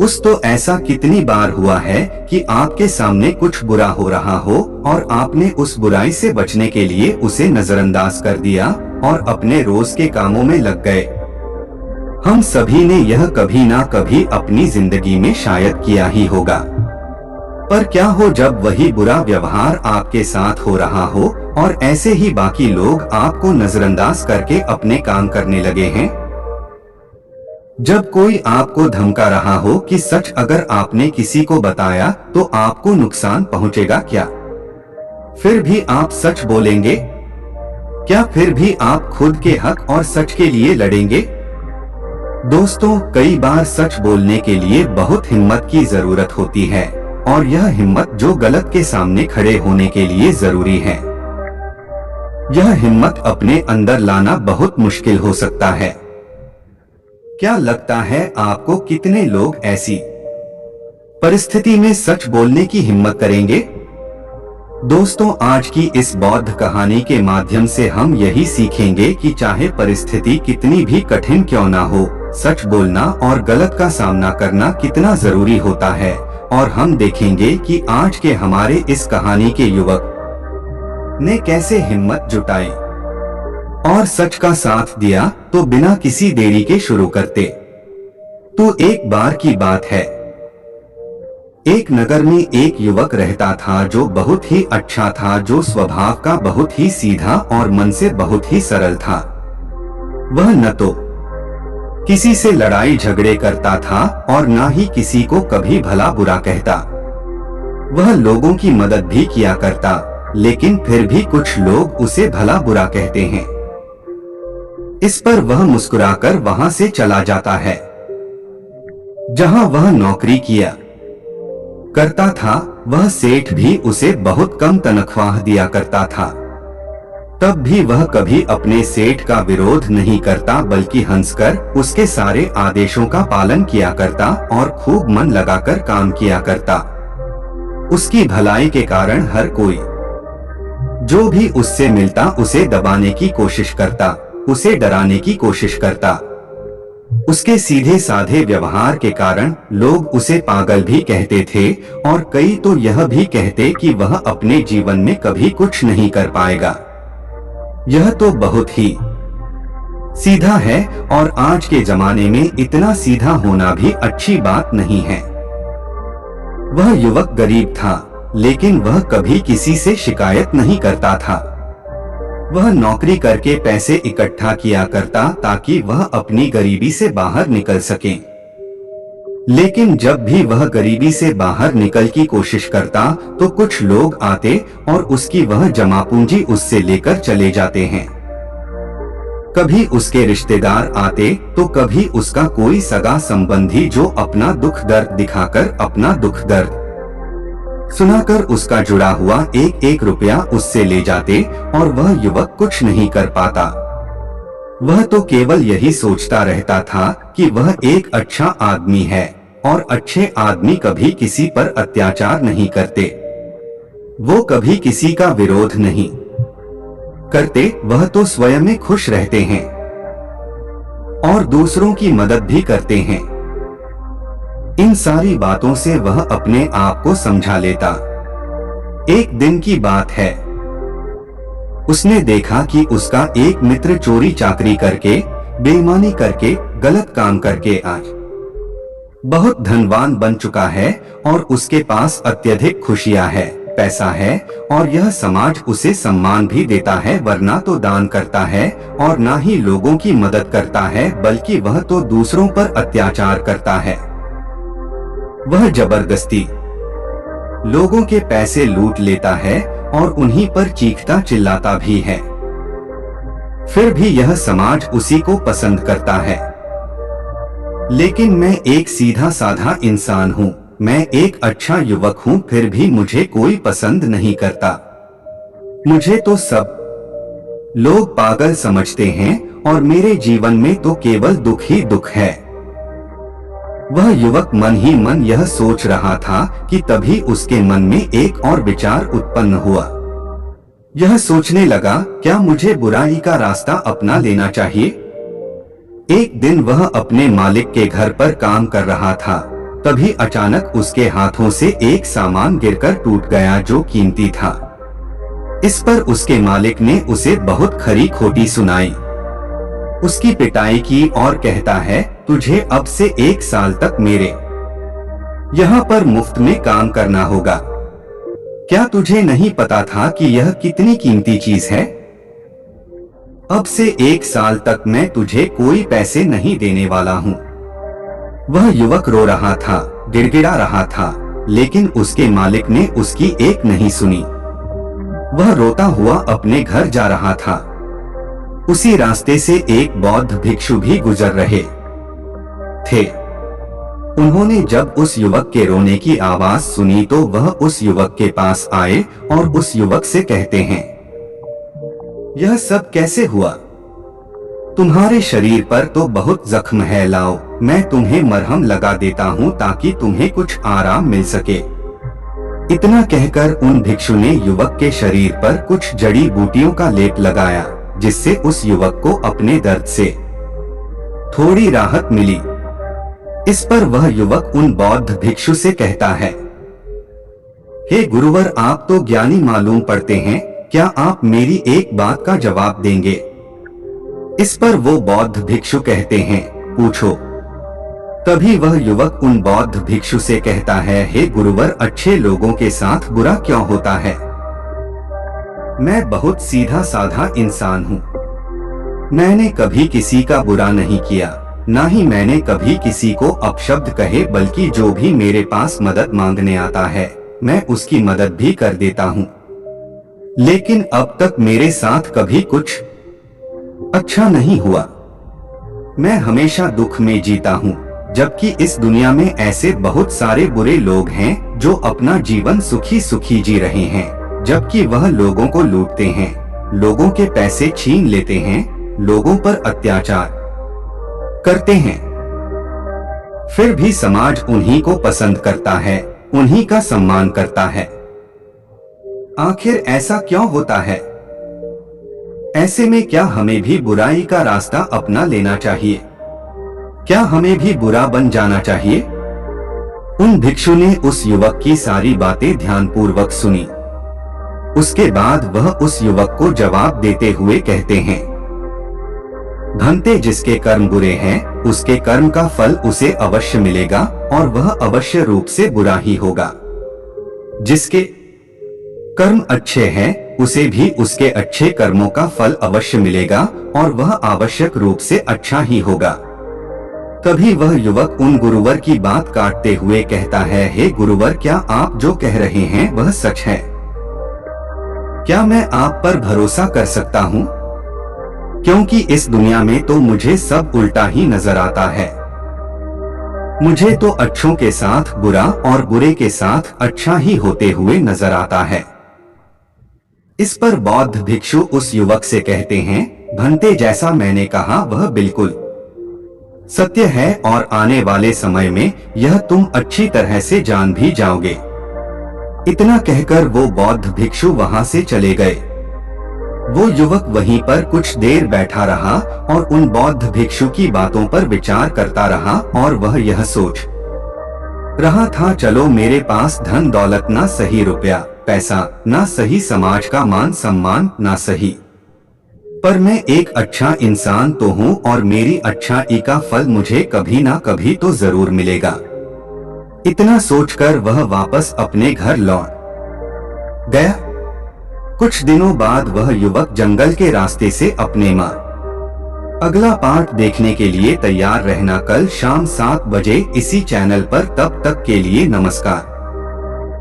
उस तो ऐसा कितनी बार हुआ है कि आपके सामने कुछ बुरा हो रहा हो और आपने उस बुराई से बचने के लिए उसे नजरअंदाज कर दिया और अपने रोज के कामों में लग गए। हम सभी ने यह कभी ना कभी अपनी जिंदगी में शायद किया ही होगा। पर क्या हो जब वही बुरा व्यवहार आपके साथ हो रहा हो और ऐसे ही बाकी लोग आपको नजरअंदाज करके अपने काम करने लगे हैं। जब कोई आपको धमका रहा हो कि सच अगर आपने किसी को बताया तो आपको नुकसान पहुंचेगा क्या, फिर भी आप सच बोलेंगे क्या? फिर भी आप खुद के हक और सच के लिए लड़ेंगे? दोस्तों, कई बार सच बोलने के लिए बहुत हिम्मत की जरूरत होती है और यह हिम्मत जो गलत के सामने खड़े होने के लिए जरूरी है। यह हिम्मत अपने अंदर लाना बहुत मुश्किल हो सकता है। क्या लगता है आपको कितने लोग ऐसी परिस्थिति में सच बोलने की हिम्मत करेंगे? दोस्तों, आज की इस बौद्ध कहानी के माध्यम से हम यही सीखेंगे कि चाहे परिस्थिति कितनी भी कठिन क्यों ना हो, सच बोलना और गलत का सामना करना कितना जरूरी होता है। और हम देखेंगे कि आज के हमारे इस कहानी के युवक ने कैसे हिम्मत जुटाई और सच का साथ दिया। तो बिना किसी देरी के शुरू करते। तो एक बार की बात है, एक नगर में एक युवक रहता था जो बहुत ही अच्छा था, जो स्वभाव का बहुत ही सीधा और मन से बहुत ही सरल था। वह न तो किसी से लड़ाई झगड़े करता था और न ही किसी को कभी भला बुरा कहता। वह लोगों की मदद भी किया करता, लेकिन फिर भी कुछ लोग उसे भला बुरा कहते हैं। इस पर वह मुस्कुराकर वहां से चला जाता है। जहां वह नौकरी किया करता था, वह सेठ भी उसे बहुत कम तनख्वाह दिया करता था। तब भी वह कभी अपने सेठ का विरोध नहीं करता, बल्कि हंसकर उसके सारे आदेशों का पालन किया करता और खूब मन लगाकर काम किया करता। उसकी भलाई के कारण हर कोई जो भी उससे मिलता उसे दबाने की कोशिश करता, उसे डराने की कोशिश करता। उसके सीधे साधे व्यवहार के कारण लोग उसे पागल भी कहते थे और कई तो यह भी कहते कि वह अपने जीवन में कभी कुछ नहीं कर पाएगा। यह तो बहुत ही सीधा है और आज के जमाने में इतना सीधा होना भी अच्छी बात नहीं है। वह युवक गरीब था, लेकिन वह कभी किसी से शिकायत नहीं करता था। वह नौकरी करके पैसे इकट्ठा किया करता ताकि वह अपनी गरीबी से बाहर निकल सके। लेकिन जब भी वह गरीबी से बाहर निकल की कोशिश करता तो कुछ लोग आते और उसकी वह जमा पूंजी उससे लेकर चले जाते हैं। कभी उसके रिश्तेदार आते तो कभी उसका कोई सगा संबंधी जो अपना दुख दर्द दिखाकर अपना दुख दर्द सुनाकर उसका जुड़ा हुआ एक एक रुपया उससे ले जाते और वह युवक कुछ नहीं कर पाता। वह तो केवल यही सोचता रहता था कि वह एक अच्छा आदमी है और अच्छे आदमी कभी किसी पर अत्याचार नहीं करते। वो कभी किसी का विरोध नहीं करते, वह तो स्वयं में खुश रहते हैं और दूसरों की मदद भी करते हैं। इन सारी बातों से वह अपने आप को समझा लेता। एक दिन की बात है, उसने देखा कि उसका एक मित्र चोरी चाकरी करके, बेईमानी करके, गलत काम करके आज बहुत धनवान बन चुका है और उसके पास अत्यधिक खुशियां है, पैसा है और यह समाज उसे सम्मान भी देता है, वरना तो दान करता है और ना ही लोगों की मदद करता है, बल्कि वह तो दूसरों पर अत्याचार करता है। वह जबरदस्ती लोगों के पैसे लूट लेता है और उन्हीं पर चीखता चिल्लाता भी है। फिर भी यह समाज उसी को पसंद करता है। लेकिन मैं एक सीधा साधा इंसान हूँ, मैं एक अच्छा युवक हूँ, फिर भी मुझे कोई पसंद नहीं करता। मुझे तो सब लोग पागल समझते हैं और मेरे जीवन में तो केवल दुख ही दुख है। वह युवक मन ही मन यह सोच रहा था कि तभी उसके मन में एक और विचार उत्पन्न हुआ। यह सोचने लगा, क्या मुझे बुराई का रास्ता अपना लेना चाहिए? एक दिन वह अपने मालिक के घर पर काम कर रहा था। तभी अचानक उसके हाथों से एक सामान गिरकर टूट गया जो कीमती था। इस पर उसके मालिक ने उसे बहुत खरी खोटी सुनाई। उसकी पिटाई की और कहता है, तुझे अब से 1 साल तक मेरे यहाँ पर मुफ्त में काम करना होगा। क्या तुझे नहीं पता था कि यह कितनी कीमती चीज है? अब से 1 साल तक मैं तुझे कोई पैसे नहीं देने वाला हूँ। वह युवक रो रहा था, गिड़गिड़ा रहा था, लेकिन उसके मालिक ने उसकी एक नहीं सुनी। वह रोता हुआ अपने घर जा रहा था। उसी रास्ते से एक बौद्ध भिक्षु भी गुजर रहे थे। उन्होंने जब उस युवक के रोने की आवाज सुनी तो वह उस युवक के पास आए और उस युवक से कहते हैं, यह सब कैसे हुआ? तुम्हारे शरीर पर तो बहुत जख्म है, लाओ मैं तुम्हें मरहम लगा देता हूँ ताकि तुम्हें कुछ आराम मिल सके। इतना कहकर उन भिक्षु ने युवक के शरीर पर कुछ जड़ी बूटियों का लेप लगाया, जिससे उस युवक को अपने दर्द से थोड़ी राहत मिली। इस पर वह युवक उन बौद्ध भिक्षु से कहता है, हे गुरुवर, आप तो ज्ञानी मालूम पड़ते हैं, क्या आप मेरी एक बात का जवाब देंगे? इस पर वो बौद्ध भिक्षु कहते हैं, पूछो। तभी वह युवक उन बौद्ध भिक्षु से कहता है, हे गुरुवर, अच्छे लोगों के साथ बुरा क्यों होता है? मैं बहुत सीधा साधा इंसान हूँ। मैंने कभी किसी का बुरा नहीं किया, ना ही मैंने कभी किसी को अपशब्द कहे, बल्कि जो भी मेरे पास मदद मांगने आता है मैं उसकी मदद भी कर देता हूँ। लेकिन अब तक मेरे साथ कभी कुछ अच्छा नहीं हुआ। मैं हमेशा दुख में जीता हूँ, जबकि इस दुनिया में ऐसे बहुत सारे बुरे लोग हैं जो अपना जीवन सुखी सुखी जी रहे हैं, जबकि वह लोगों को लूटते हैं, लोगों के पैसे छीन लेते हैं, लोगों पर अत्याचार करते हैं। फिर भी समाज उन्हीं को पसंद करता है, उन्हीं का सम्मान करता है। आखिर ऐसा क्यों होता है? ऐसे में क्या हमें भी बुराई का रास्ता अपना लेना चाहिए? क्या हमें भी बुरा बन जाना चाहिए? उन भिक्षु ने उस युवक की सारी बातें ध्यानपूर्वक सुनी। उसके बाद वह उस युवक को जवाब देते हुए कहते हैं, भंते, जिसके कर्म बुरे हैं उसके कर्म का फल उसे अवश्य मिलेगा और वह अवश्य रूप से बुरा ही होगा। जिसके कर्म अच्छे हैं उसे भी उसके अच्छे कर्मों का फल अवश्य मिलेगा और वह आवश्यक रूप से अच्छा ही होगा। तभी वह युवक उन गुरुवर की बात काटते हुए कहता है, हे गुरुवर, क्या आप जो कह रहे हैं वह सच है? क्या मैं आप पर भरोसा कर सकता हूँ? क्योंकि इस दुनिया में तो मुझे सब उल्टा ही नजर आता है। मुझे तो अच्छों के साथ बुरा और बुरे के साथ अच्छा ही होते हुए नजर आता है। इस पर बौद्ध भिक्षु उस युवक से कहते हैं, भंते, जैसा मैंने कहा वह बिल्कुल सत्य है और आने वाले समय में यह तुम अच्छी तरह से जान भी जाओगे। इतना कहकर वो बौद्ध भिक्षु वहां से चले गए। वो युवक वहीं पर कुछ देर बैठा रहा और उन बौद्ध भिक्षु की बातों पर विचार करता रहा और वह यह सोच रहा था, चलो मेरे पास धन दौलत ना सही, रुपया पैसा ना सही, समाज का मान सम्मान ना सही, पर मैं एक अच्छा इंसान तो हूँ और मेरी अच्छाई का फल मुझे कभी ना कभी तो जरूर मिलेगा। इतना सोचकर वह वापस अपने घर लौट गया। कुछ दिनों बाद वह युवक जंगल के रास्ते से अपने माँ अगला पार्ट देखने के लिए तैयार रहना। कल शाम 7 बजे इसी चैनल पर। तब तक के लिए नमस्कार।